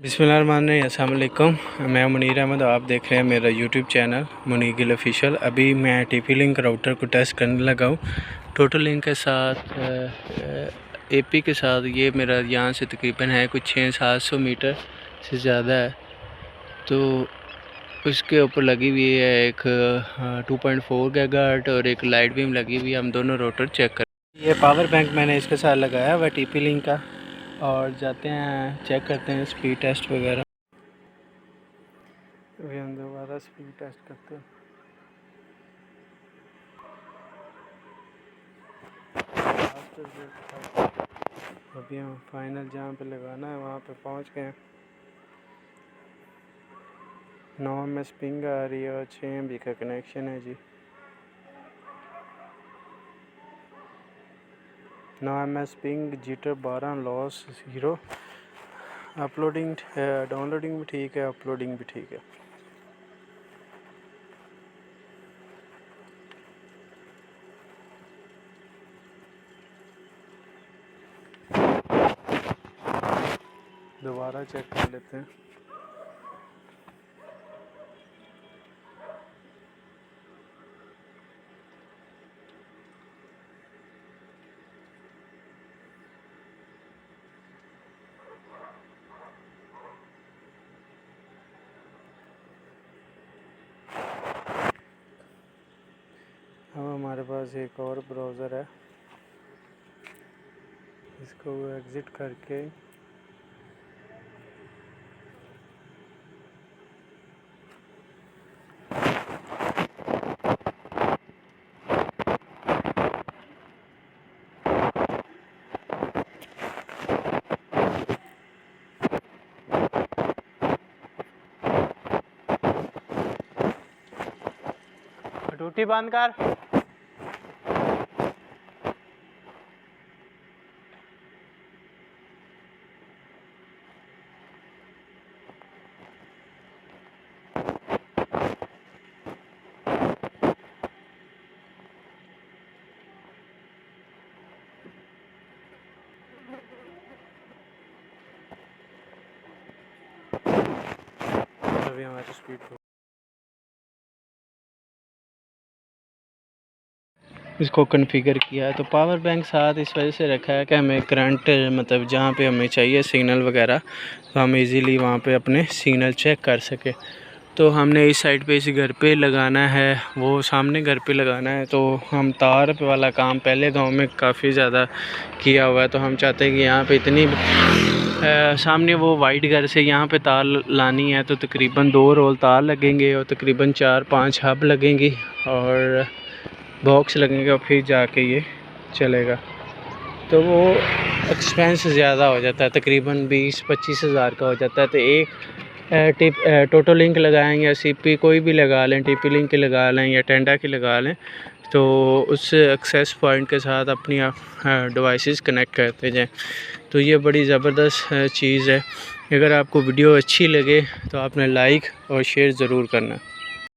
बिस्मिल्लाहिर्रहमानिर्रहीम, अस्सलाम वालेकुम। मैं मुनीर अहमद, आप देख रहे हैं मेरा YouTube channel Munir Gill official. अभी मैं टीपी लिंक राउटर को टेस्ट करने लगा हूँ टोटल लिंक के साथ, एपी के साथ। ये मेरा यहाँ से तकरीबन है कुछ 600-700 मीटर से ज़्यादा है। तो उसके ऊपर लगी हुई है एक 2.4 गीगाहर्ट्ज़ और एक लाइट बीम लगी हुई है। हम दोनों राउटर चेक कर। ये पावर बैंक मैंने इसके साथ लगाया हुआ टीपी लिंक का, और जाते हैं चेक करते हैं स्पीड टेस्ट वगैरह। अभी हम दोबारा स्पीड टेस्ट करते हैं। अभी हम फाइनल जहाँ पे लगाना है वहाँ पे पहुँच गए हैं। 9 में पिंग आ रही है और 6 MB का कनेक्शन है जी। 9 MS ping, jitter 12, loss 0। Uploading downloading भी ठीक है, अपलोडिंग भी ठीक है। दोबारा चेक कर लेते हैं। अब हमारे पास एक और ब्राउज़र है, इसको एग्ज़िट करके टूटी बंद कर। अभी हमारी स्पीड इसको कॉन्फ़िगर किया है। तो पावर बैंक साथ इस वजह से रखा है कि हमें करंट, मतलब जहाँ पे हमें चाहिए सिग्नल वगैरह, तो हम इजीली वहाँ पे अपने सिग्नल चेक कर सके। तो हमने इस साइड पे इस घर पे लगाना है, वो सामने घर पे लगाना है। तो हम तार वाला काम पहले गांव में काफ़ी ज़्यादा किया हुआ है, तो हम चाहते हैं कि यहाँ पे इतनी सामने वो वाइट घर से यहाँ पे तार लानी है। तो तकरीबन 2 रोल तार लगेंगे और तकरीबन 4-5 हब लगेंगी और बॉक्स लगेंगे, और फिर जाके ये चलेगा। तो वो एक्सपेंस ज़्यादा हो जाता है, तकरीबन 20-25 हज़ार का हो जाता है। तो एक टोटल लिंक लगाएंगे या सीपी कोई भी लगा लें, टीपी लिंक की लगा लें या टेंडा की लगा लें, तो उस एक्सेस पॉइंट के साथ अपनी डिवाइसेस कनेक्ट करते जाएं। तो ये बड़ी ज़बरदस्त चीज़ है। अगर आपको वीडियो अच्छी लगे तो आपने लाइक और शेयर ज़रूर करना।